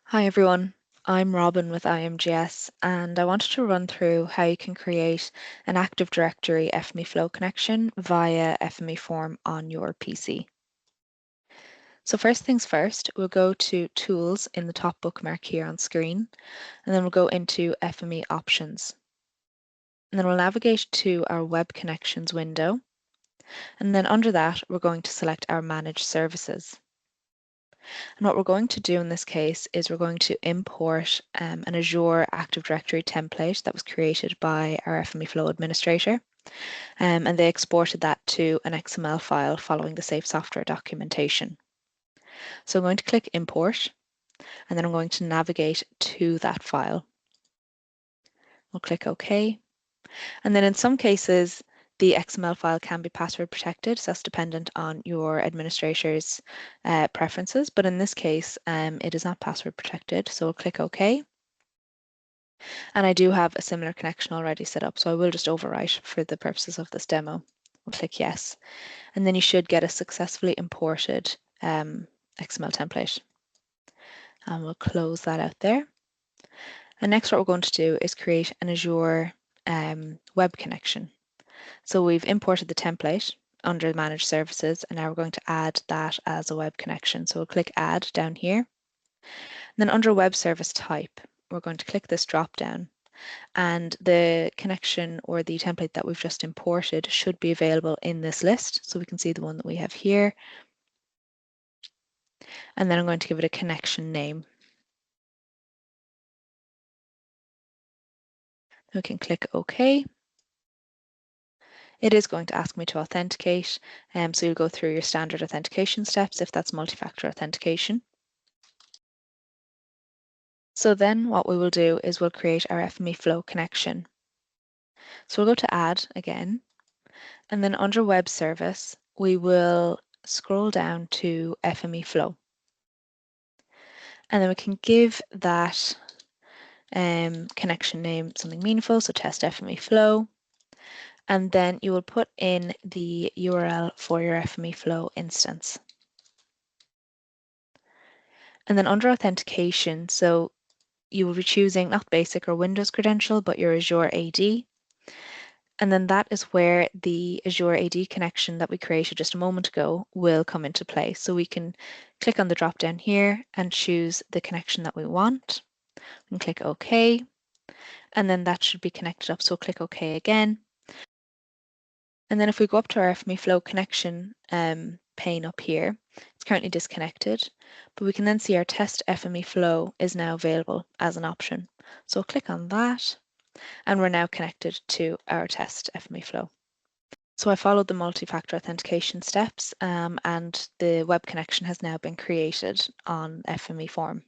Hi everyone, I'm Robin with IMGS and I wanted to run through how you can create an Active Directory FME Flow connection via FME Form on your PC. So first things first, we'll go to Tools in the top bookmark here on screen, and then we'll go into FME Options. And then we'll navigate to our Web Connections window, and then under that we're going to select our Manage Services. And what we're going to do in this case is we're going to import an Azure Active Directory template that was created by our FME Flow administrator. And they exported that to an XML file following the Safe Software documentation. So I'm going to click Import, and then I'm going to navigate to that file. We'll click OK. And then in some cases, the XML file can be password protected, so that's dependent on your administrator's preferences. But in this case, it is not password protected, so we'll click OK. And I do have a similar connection already set up, so I will just overwrite for the purposes of this demo. We'll click Yes. And then you should get a successfully imported XML template. And we'll close that out there. And next what we're going to do is create an Azure web connection. So we've imported the template under Managed Services, and now we're going to add that as a web connection. So we'll click Add down here. And then under Web Service Type, we're going to click this drop down, and the connection or the template that we've just imported should be available in this list. So we can see the one that we have here. And then I'm going to give it a connection name. We can click OK. It is going to ask me to authenticate, so you'll go through your standard authentication steps if that's multi-factor authentication. So then what we will do is we'll create our FME Flow connection. So we'll go to Add again, and then under Web Service, we will scroll down to FME Flow. And then we can give that connection name something meaningful, so Test FME Flow. And then you will put in the URL for your FME Flow instance. And then under authentication, so you will be choosing not basic or Windows credential, but your Azure AD. And then that is where the Azure AD connection that we created just a moment ago will come into play. So we can click on the drop down here and choose the connection that we want. We can click OK, and then that should be connected up. So click OK again. And then if we go up to our FME Flow connection pane up here, it's currently disconnected, but we can then see our Test FME Flow is now available as an option. So we'll click on that, and we're now connected to our Test FME Flow. So I followed the multi-factor authentication steps, and the web connection has now been created on FME Form.